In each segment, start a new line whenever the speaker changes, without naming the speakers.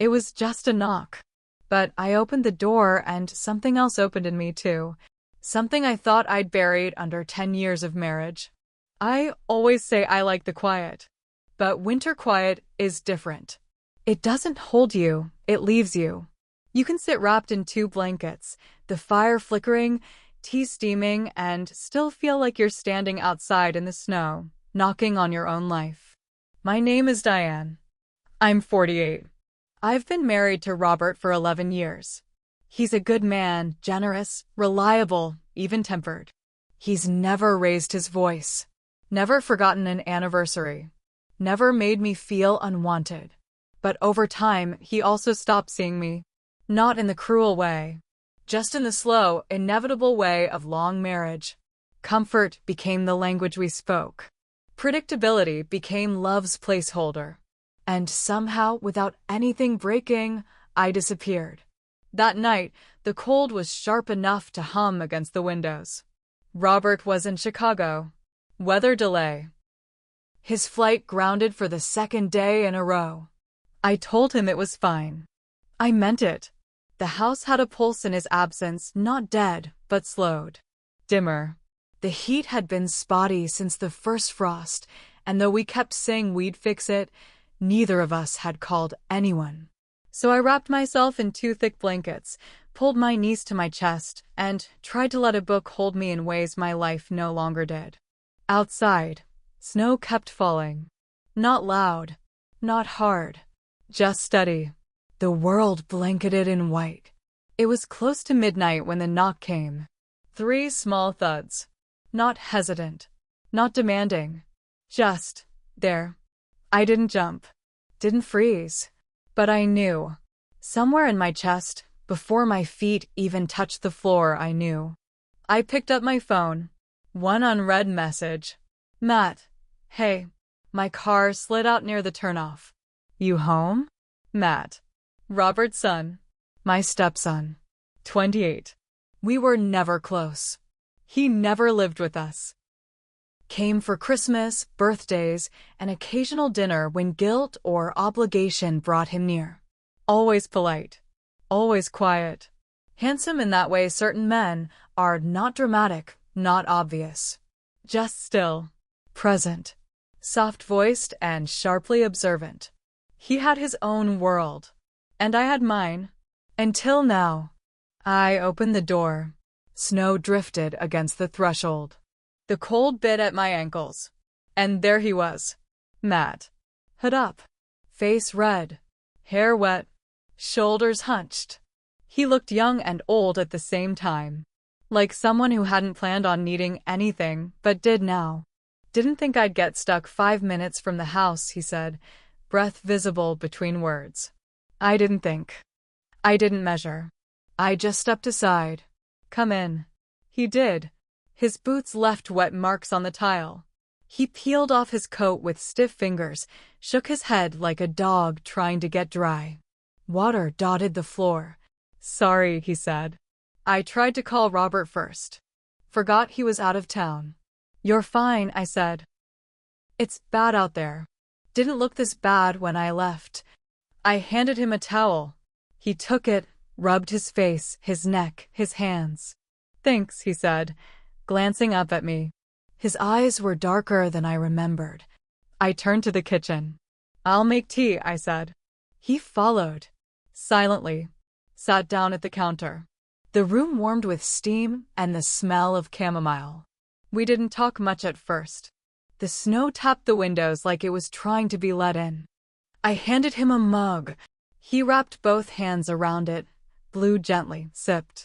It was just a knock. But I opened the door and something else opened in me too. Something I thought I'd buried under 10 years of marriage. I always say I like the quiet. But winter quiet is different. It doesn't hold you, it leaves you. You can sit wrapped in 2 blankets, the fire flickering, tea steaming, and still feel like you're standing outside in the snow, knocking on your own life. My name is Diane. I'm 48. I've been married to Robert for 11 years. He's a good man, generous, reliable, even-tempered. He's never raised his voice, never forgotten an anniversary, never made me feel unwanted. But over time, he also stopped seeing me. Not in the cruel way, just in the slow, inevitable way of long marriage. Comfort became the language we spoke. Predictability became love's placeholder. And somehow, without anything breaking, I disappeared. That night, the cold was sharp enough to hum against the windows. Robert was in Chicago. Weather delay. His flight grounded for the 2nd day in a row. I told him it was fine. I meant it. The house had a pulse in his absence, not dead, but slowed. Dimmer. The heat had been spotty since the first frost, and though we kept saying we'd fix it, neither of us had called anyone. So I wrapped myself in 2 thick blankets, pulled my knees to my chest, and tried to let a book hold me in ways my life no longer did. Outside, snow kept falling. Not loud, not hard, just steady. The world blanketed in white. It was close to midnight when the knock came. 3 small thuds. Not hesitant, not demanding. Just there. I didn't jump, didn't freeze. But I knew. Somewhere in my chest, before my feet even touched the floor, I knew. I picked up my phone. One unread message. Matt. Hey. My car slid out near the turnoff. You home? Matt. Robert's son. My stepson. 28. We were never close. He never lived with us. Came for Christmas, birthdays, an occasional dinner when guilt or obligation brought him near. Always polite. Always quiet. Handsome in that way certain men are, not dramatic, not obvious. Just still. Present. Soft-voiced and sharply observant. He had his own world. And I had mine. Until now. I opened the door. Snow drifted against the threshold. The cold bit at my ankles. And there he was. Matt. Hood up. Face red. Hair wet. Shoulders hunched. He looked young and old at the same time. Like someone who hadn't planned on needing anything, but did now. Didn't think I'd get stuck 5 minutes from the house, he said, breath visible between words. I didn't think. I didn't measure. I just stepped aside. Come in. He did. His boots left wet marks on the tile. He peeled off his coat with stiff fingers, shook his head like a dog trying to get dry. Water dotted the floor. Sorry, he said. I tried to call Robert first. Forgot he was out of town. You're fine, I said. It's bad out there. Didn't look this bad when I left. I handed him a towel. He took it, rubbed his face, his neck, his hands. Thanks, he said, glancing up at me. His eyes were darker than I remembered. I turned to the kitchen. I'll make tea, I said. He followed. Silently. Sat down at the counter. The room warmed with steam and the smell of chamomile. We didn't talk much at first. The snow tapped the windows like it was trying to be let in. I handed him a mug. He wrapped both hands around it, blew gently, sipped.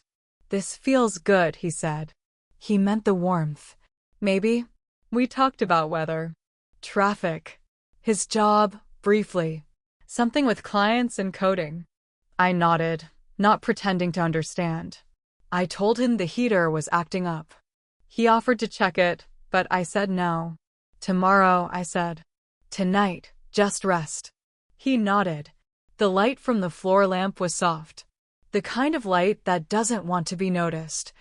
This feels good, he said. He meant the warmth. Maybe. We talked about weather. Traffic. His job, briefly. Something with clients and coding. I nodded, not pretending to understand. I told him the heater was acting up. He offered to check it, but I said no. Tomorrow, I said. Tonight, just rest. He nodded. The light from the floor lamp was soft. The kind of light that doesn't want to be noticed.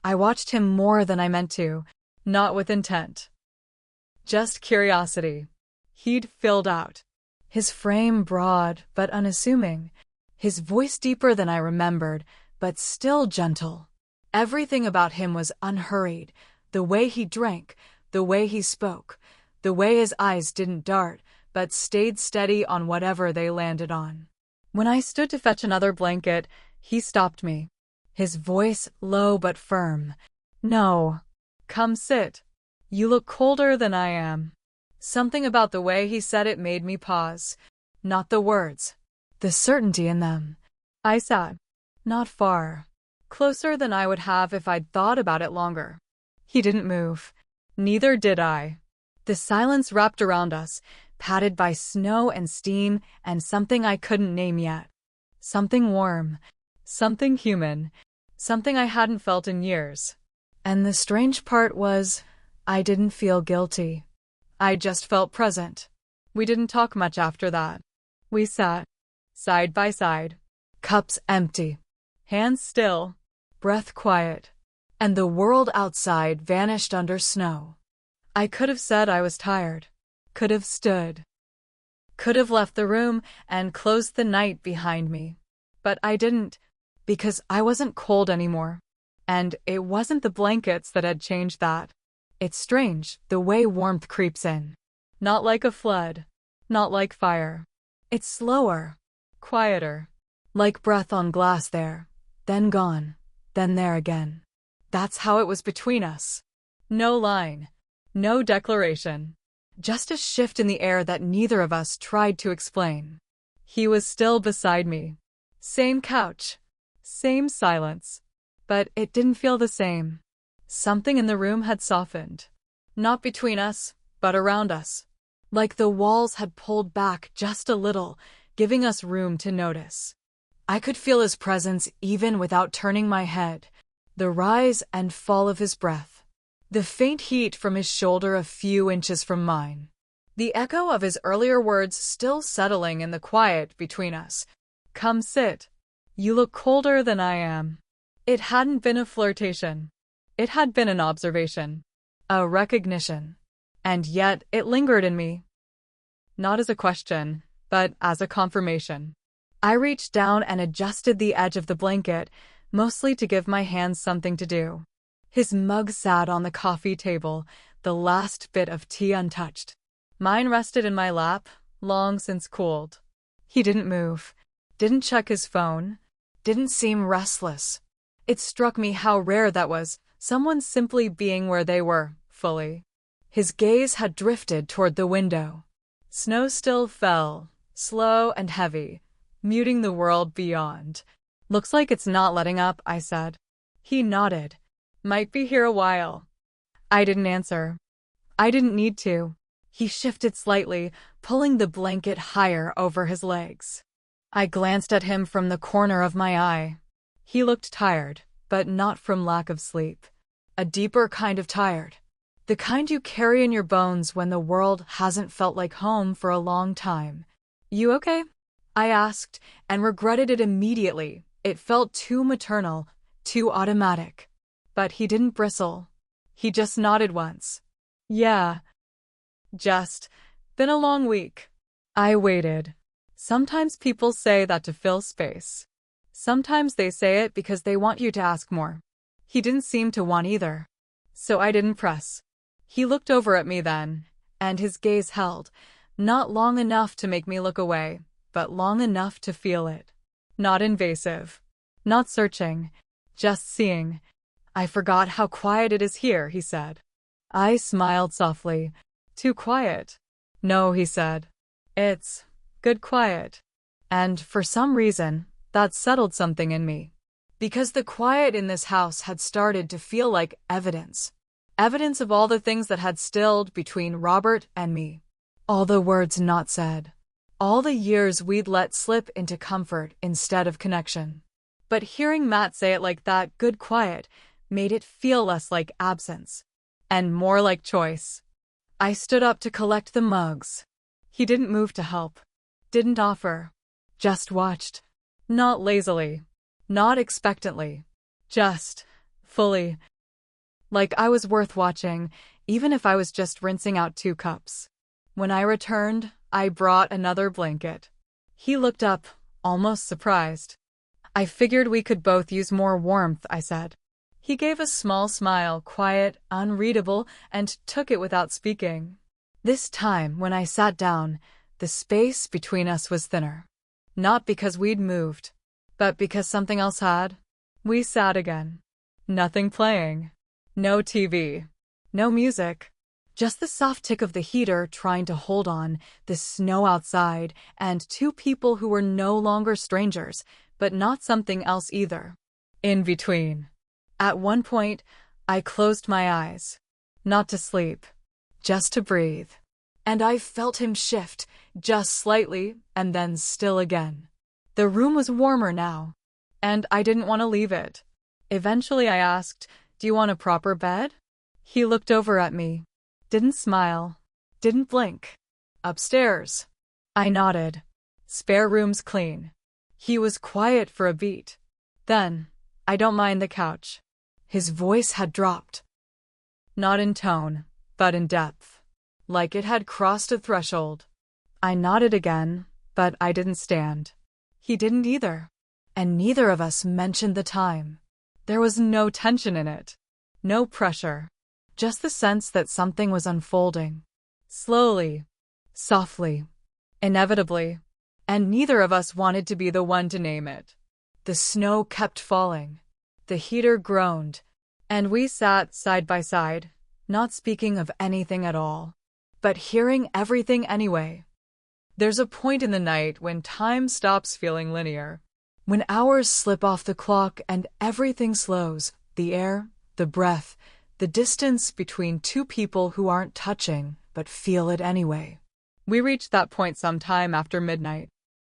I watched him more than I meant to, not with intent. Just curiosity. He'd filled out. His frame broad but unassuming. His voice deeper than I remembered, but still gentle. Everything about him was unhurried. The way he drank, the way he spoke, the way his eyes didn't dart, but stayed steady on whatever they landed on. When I stood to fetch another blanket, he stopped me. His voice low but firm. "No. Come sit. You look colder than I am." Something about the way he said it made me pause. Not the words, the certainty in them. I sat. Not far. Closer than I would have if I'd thought about it longer. He didn't move. Neither did I. The silence wrapped around us, padded by snow and steam and something I couldn't name yet. Something warm. Something human. Something I hadn't felt in years. And the strange part was, I didn't feel guilty. I just felt present. We didn't talk much after that. We sat, side by side, cups empty, hands still, breath quiet, and the world outside vanished under snow. I could have said I was tired, could have stood, could have left the room and closed the night behind me. But I didn't, because I wasn't cold anymore. And it wasn't the blankets that had changed that. It's strange, the way warmth creeps in. Not like a flood, not like fire. It's slower, quieter, like breath on glass there, then gone, then there again. That's how it was between us. No line, no declaration. Just a shift in the air that neither of us tried to explain. He was still beside me. Same couch, same silence. But it didn't feel the same. Something in the room had softened. Not between us, but around us. Like the walls had pulled back just a little, giving us room to notice. I could feel his presence even without turning my head. The rise and fall of his breath. The faint heat from his shoulder a few inches from mine. The echo of his earlier words still settling in the quiet between us. "Come sit. You look colder than I am." It hadn't been a flirtation. It had been an observation. A recognition. And yet it lingered in me. Not as a question, but as a confirmation. I reached down and adjusted the edge of the blanket, mostly to give my hands something to do. His mug sat on the coffee table, the last bit of tea untouched. Mine rested in my lap, long since cooled. He didn't move, didn't check his phone, didn't seem restless. It struck me how rare that was, someone simply being where they were, fully. His gaze had drifted toward the window. Snow still fell, slow and heavy, muting the world beyond. "Looks like it's not letting up," I said. He nodded. "Might be here a while." I didn't answer. I didn't need to. He shifted slightly, pulling the blanket higher over his legs. I glanced at him from the corner of my eye. He looked tired, but not from lack of sleep. A deeper kind of tired. The kind you carry in your bones when the world hasn't felt like home for a long time. "You okay?" I asked, and regretted it immediately. It felt too maternal, too automatic. But he didn't bristle. He just nodded once. "Yeah. Just been a long week." I waited. Sometimes people say that to fill space. Sometimes they say it because they want you to ask more. He didn't seem to want either. So I didn't press. He looked over at me then, and his gaze held, not long enough to make me look away, but long enough to feel it. Not invasive. Not searching. Just seeing. "I forgot how quiet it is here," he said. I smiled softly. "Too quiet?" "No," he said. "It's good quiet." And for some reason, that settled something in me. Because the quiet in this house had started to feel like evidence. Evidence of all the things that had stilled between Robert and me. All the words not said. All the years we'd let slip into comfort instead of connection. But hearing Matt say it like that, good quiet, made it feel less like absence. And more like choice. I stood up to collect the mugs. He didn't move to help. Didn't offer. Just watched. Not lazily. Not expectantly. Just fully. Like I was worth watching, even if I was just rinsing out 2 cups. When I returned, I brought another blanket. He looked up, almost surprised. I figured we could both use more warmth, I said. He gave a small smile, quiet, unreadable, and took it without speaking. This time, when I sat down, the space between us was thinner. Not because we'd moved, but because something else had. We sat again. Nothing playing. No TV. No music. Just the soft tick of the heater trying to hold on, the snow outside, and two people who were no longer strangers, but not something else either. In between. At one point, I closed my eyes. Not to sleep. Just to breathe. And I felt him shift, just slightly, and then still again. The room was warmer now, and I didn't want to leave it. Eventually I asked, "Do you want a proper bed?" He looked over at me. Didn't smile. Didn't blink. "Upstairs." I nodded. "Spare room's clean." He was quiet for a beat. Then, "I don't mind the couch." His voice had dropped. Not in tone, but in depth. Like it had crossed a threshold. I nodded again, but I didn't stand. He didn't either. And neither of us mentioned the time. There was no tension in it. No pressure. Just the sense that something was unfolding. Slowly. Softly. Inevitably. And neither of us wanted to be the one to name it. The snow kept falling. The heater groaned. And we sat side by side, not speaking of anything at all, but hearing everything anyway. There's a point in the night when time stops feeling linear. When hours slip off the clock and everything slows, the air, the breath, the distance between two people who aren't touching but feel it anyway. We reached that point sometime after midnight.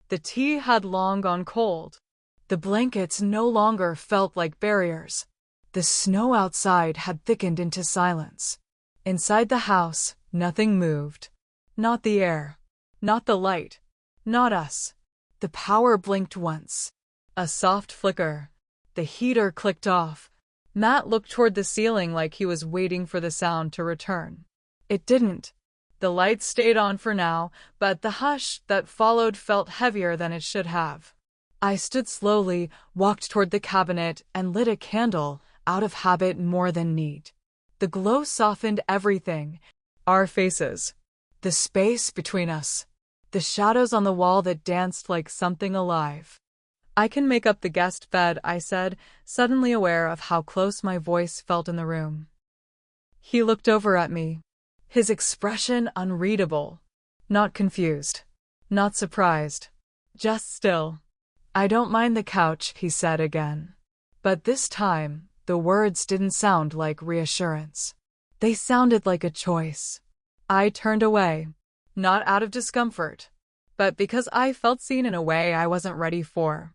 The tea had long gone cold. The blankets no longer felt like barriers. The snow outside had thickened into silence. Inside the house, nothing moved. Not the air. Not the light. Not us. The power blinked once. A soft flicker. The heater clicked off. Matt looked toward the ceiling like he was waiting for the sound to return. It didn't. The lights stayed on for now, but the hush that followed felt heavier than it should have. I stood slowly, walked toward the cabinet, and lit a candle, out of habit more than need. The glow softened everything. Our faces. The space between us. The shadows on the wall that danced like something alive. "I can make up the guest bed," I said, suddenly aware of how close my voice felt in the room. He looked over at me. His expression unreadable. Not confused. Not surprised. Just still. "I don't mind the couch," he said again. But this time, the words didn't sound like reassurance. They sounded like a choice. I turned away. Not out of discomfort, but because I felt seen in a way I wasn't ready for.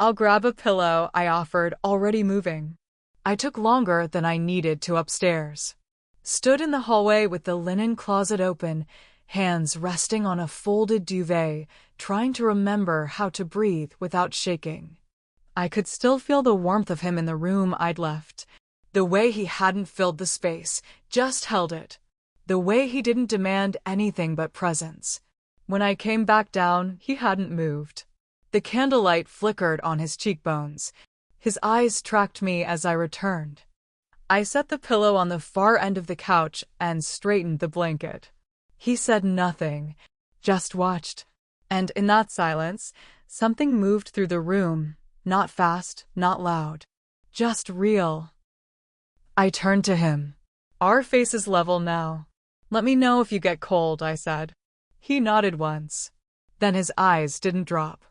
"I'll grab a pillow," I offered, already moving. I took longer than I needed to upstairs. Stood in the hallway with the linen closet open, hands resting on a folded duvet, trying to remember how to breathe without shaking. I could still feel the warmth of him in the room I'd left. The way he hadn't filled the space, just held it. The way he didn't demand anything but presence. When I came back down, he hadn't moved. The candlelight flickered on his cheekbones. His eyes tracked me as I returned. I set the pillow on the far end of the couch and straightened the blanket. He said nothing, just watched. And in that silence, something moved through the room, not fast, not loud, just real. I turned to him. "Our faces level now. Let me know if you get cold," I said. He nodded once. Then his eyes didn't drop,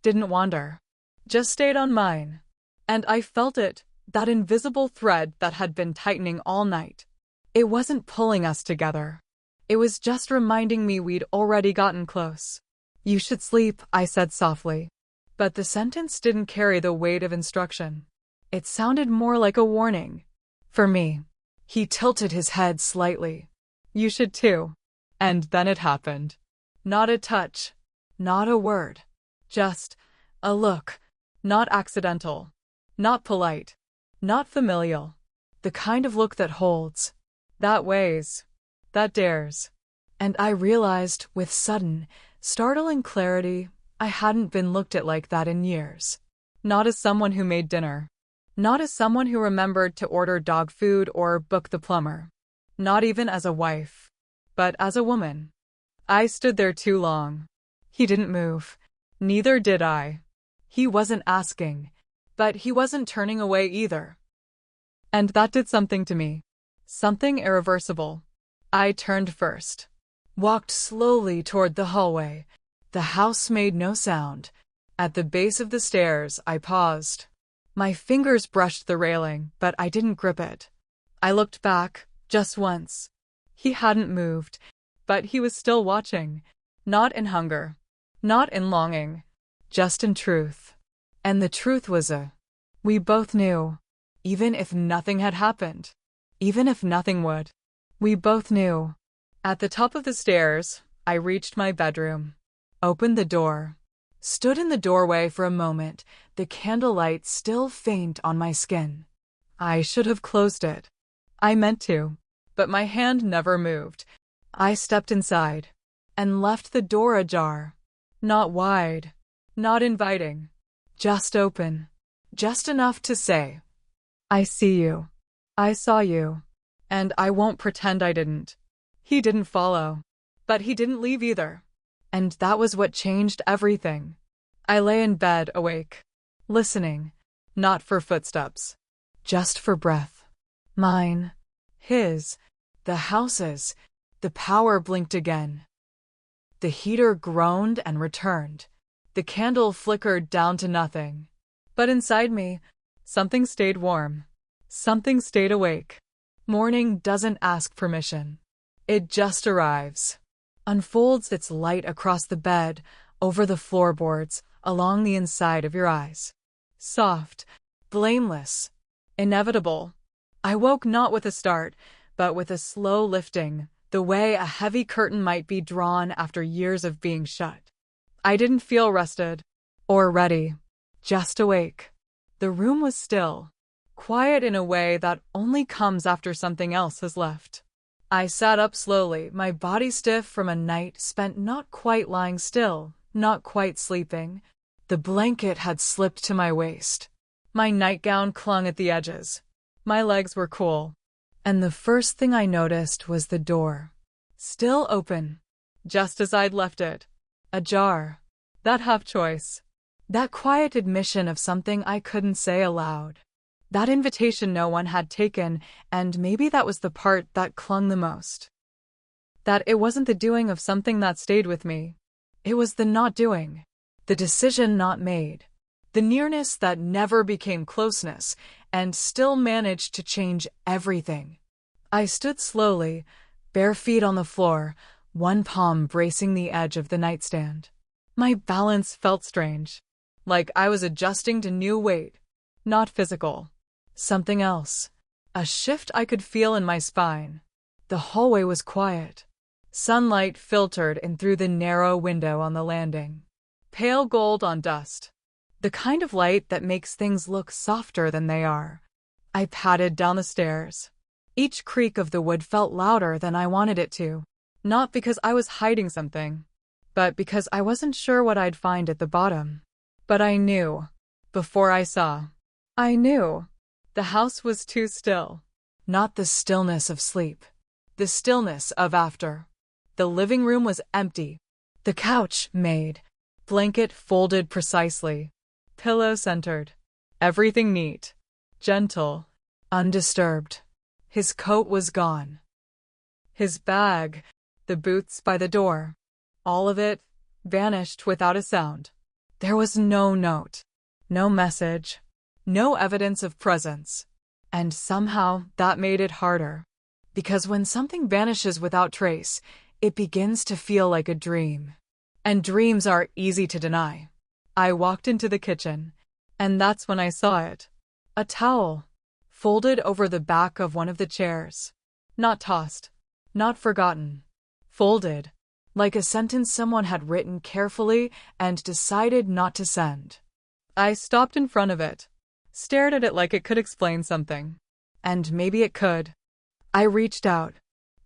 didn't wander, just stayed on mine. And I felt it, that invisible thread that had been tightening all night. It wasn't pulling us together. It was just reminding me we'd already gotten close. "You should sleep," I said softly. But the sentence didn't carry the weight of instruction. It sounded more like a warning. For me. He tilted his head slightly. "You should too." And then it happened. Not a touch. Not a word. Just a look. Not accidental. Not polite. Not familial. The kind of look that holds. That weighs. That dares. And I realized, with sudden, startling clarity, I hadn't been looked at like that in years. Not as someone who made dinner. Not as someone who remembered to order dog food or book the plumber. Not even as a wife. But as a woman. I stood there too long. He didn't move. Neither did I. He wasn't asking. But he wasn't turning away either. And that did something to me. Something irreversible. I turned first. Walked slowly toward the hallway. The house made no sound. At the base of the stairs, I paused. My fingers brushed the railing, but I didn't grip it. I looked back, just once. He hadn't moved, but he was still watching. Not in hunger. Not in longing. Just in truth. And the truth was we both knew. Even if nothing had happened. Even if nothing would. We both knew. At the top of the stairs, I reached my bedroom. Opened the door. Stood in the doorway for a moment, the candlelight still faint on my skin. I should have closed it. I meant to, but my hand never moved. I stepped inside and left the door ajar. Not wide, not inviting, just open, just enough to say, I see you. I saw you. And I won't pretend I didn't. He didn't follow. But he didn't leave either. And that was what changed everything. I lay in bed, awake, listening, not for footsteps, just for breath. Mine, his, the house's. The power blinked again. The heater groaned and returned. The candle flickered down to nothing. But inside me, something stayed warm. Something stayed awake. Morning doesn't ask permission. It just arrives. Unfolds its light across the bed, over the floorboards, along the inside of your eyes. Soft, blameless, inevitable. I woke not with a start, but with a slow lifting, the way a heavy curtain might be drawn after years of being shut. I didn't feel rested or ready, just awake. The room was still, quiet in a way that only comes after something else has left. I sat up slowly, my body stiff from a night spent not quite lying still, not quite sleeping. The blanket had slipped to my waist. My nightgown clung at the edges. My legs were cool. And the first thing I noticed was the door. Still open. Just as I'd left it. Ajar. That half-choice. That quiet admission of something I couldn't say aloud. That invitation no one had taken, and maybe that was the part that clung the most. That it wasn't the doing of something that stayed with me. It was the not doing. The decision not made. The nearness that never became closeness, and still managed to change everything. I stood slowly, bare feet on the floor, one palm bracing the edge of the nightstand. My balance felt strange. Like I was adjusting to new weight. Not physical. Something else. A shift I could feel in my spine. The hallway was quiet. Sunlight filtered in through the narrow window on the landing. Pale gold on dust. The kind of light that makes things look softer than they are. I padded down the stairs. Each creak of the wood felt louder than I wanted it to. Not because I was hiding something, but because I wasn't sure what I'd find at the bottom. But I knew. Before I saw. I knew. The house was too still. Not the stillness of sleep. The stillness of after. The living room was empty. The couch made. Blanket folded precisely. Pillow centered. Everything neat. Gentle. Undisturbed. His coat was gone. His bag. The boots by the door. All of it vanished without a sound. There was no note. No message. No evidence of presence. And somehow that made it harder. Because when something vanishes without trace, it begins to feel like a dream. And dreams are easy to deny. I walked into the kitchen, and that's when I saw it. A towel, folded over the back of one of the chairs. Not tossed, not forgotten. Folded, like a sentence someone had written carefully and decided not to send. I stopped in front of it, stared at it like it could explain something. And maybe it could. I reached out,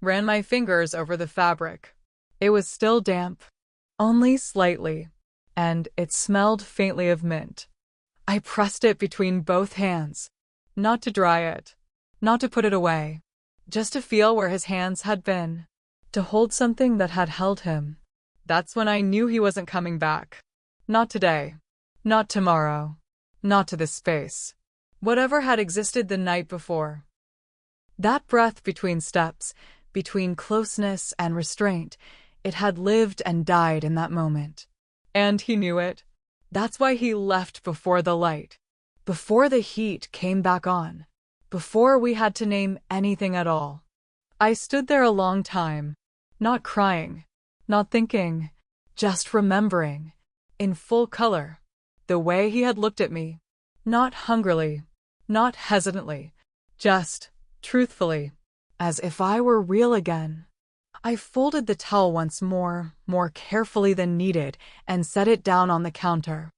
ran my fingers over the fabric. It was still damp, only slightly, and it smelled faintly of mint. I pressed it between both hands, not to dry it, not to put it away, just to feel where his hands had been, to hold something that had held him. That's when I knew he wasn't coming back. Not today, not tomorrow, not to this space. Whatever had existed the night before. That breath between steps, between closeness and restraint, it had lived and died in that moment. And he knew it. That's why he left before the light, before the heat came back on, before we had to name anything at all. I stood there a long time, not crying, not thinking, just remembering, in full color, the way he had looked at me, not hungrily, not hesitantly, just truthfully, as if I were real again. I folded the towel once more carefully than needed, and set it down on the counter.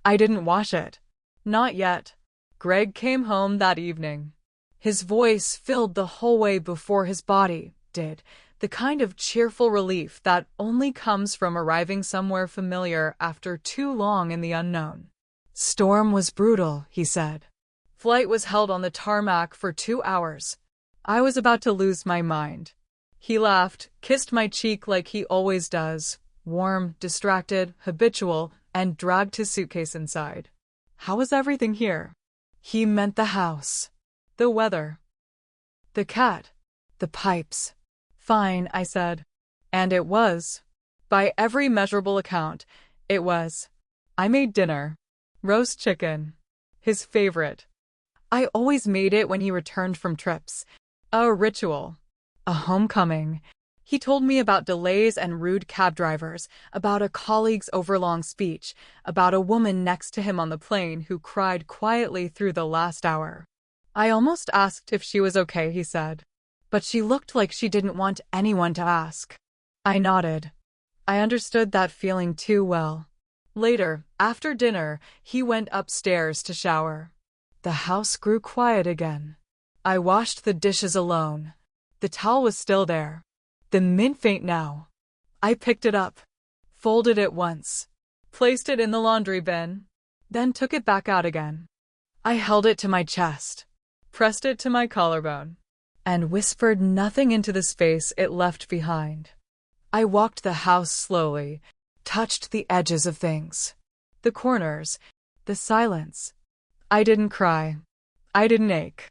I didn't wash it. Not yet. Greg came home that evening. His voice filled the hallway before his body did, the kind of cheerful relief that only comes from arriving somewhere familiar after too long in the unknown. Storm was brutal, he said. Flight was held on the tarmac for 2 hours. I was about to lose my mind. He laughed, kissed my cheek like he always does, warm, distracted, habitual, and dragged his suitcase inside. How was everything here? He meant the house, the weather, the cat, the pipes. Fine, I said. And it was. By every measurable account, it was. I made dinner. Roast chicken. His favorite. I always made it when he returned from trips. A ritual. A homecoming. He told me about delays and rude cab drivers, about a colleague's overlong speech, about a woman next to him on the plane who cried quietly through the last hour. I almost asked if she was okay, he said. But she looked like she didn't want anyone to ask. I nodded. I understood that feeling too well. Later, after dinner, he went upstairs to shower. The house grew quiet again. I washed the dishes alone. The towel was still there. The mint faint now. I picked it up, folded it once, placed it in the laundry bin, then took it back out again. I held it to my chest, pressed it to my collarbone, and whispered nothing into the space it left behind. I walked the house slowly, touched the edges of things, the corners, the silence. I didn't cry. I didn't ache.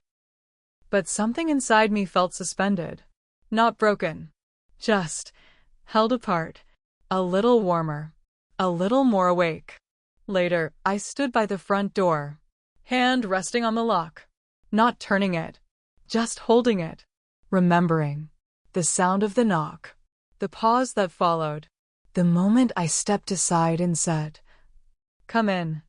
But something inside me felt suspended, not broken, just held apart, a little warmer, a little more awake. Later, I stood by the front door, hand resting on the lock, not turning it, just holding it, remembering the sound of the knock, the pause that followed, the moment I stepped aside and said, "Come in."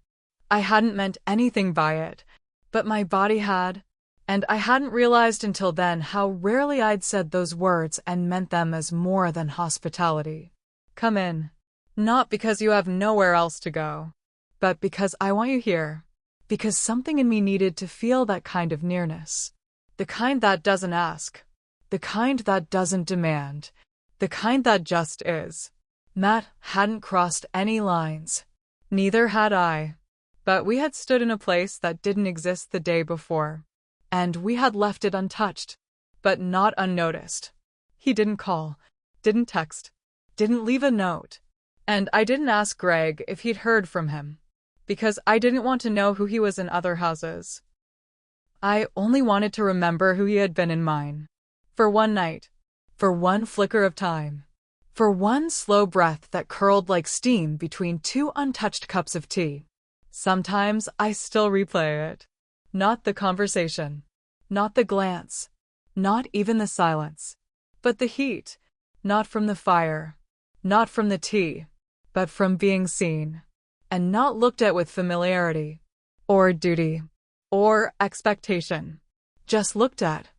I hadn't meant anything by it, but my body had, and I hadn't realized until then how rarely I'd said those words and meant them as more than hospitality. Come in. Not because you have nowhere else to go, but because I want you here, because something in me needed to feel that kind of nearness. The kind that doesn't ask, the kind that doesn't demand, the kind that just is. Matt hadn't crossed any lines. Neither had I. But we had stood in a place that didn't exist the day before. And we had left it untouched, but not unnoticed. He didn't call, didn't text, didn't leave a note. And I didn't ask Greg if he'd heard from him, because I didn't want to know who he was in other houses. I only wanted to remember who he had been in mine. For one night, for one flicker of time, for one slow breath that curled like steam between 2 untouched cups of tea. Sometimes I still replay it. Not the conversation, not the glance, not even the silence, but the heat, not from the fire, not from the tea, but from being seen, and not looked at with familiarity, or duty, or expectation, just looked at,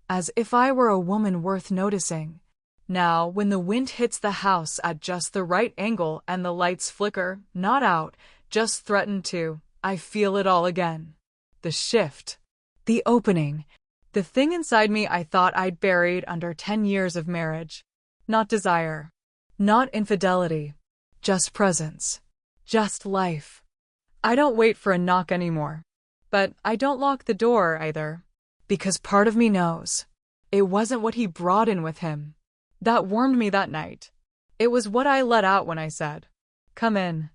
as if I were a woman worth noticing. Now, when the wind hits the house at just the right angle and the lights flicker, not out, just threaten to, I feel it all again. The shift, the opening, the thing inside me I thought I'd buried under 10 years of marriage. Not desire, Not infidelity. Just presence. Just life. I don't wait for a knock anymore. But I don't lock the door either. Because part of me knows. It wasn't what he brought in with him that warmed me that night. It was what I let out when I said, "Come in."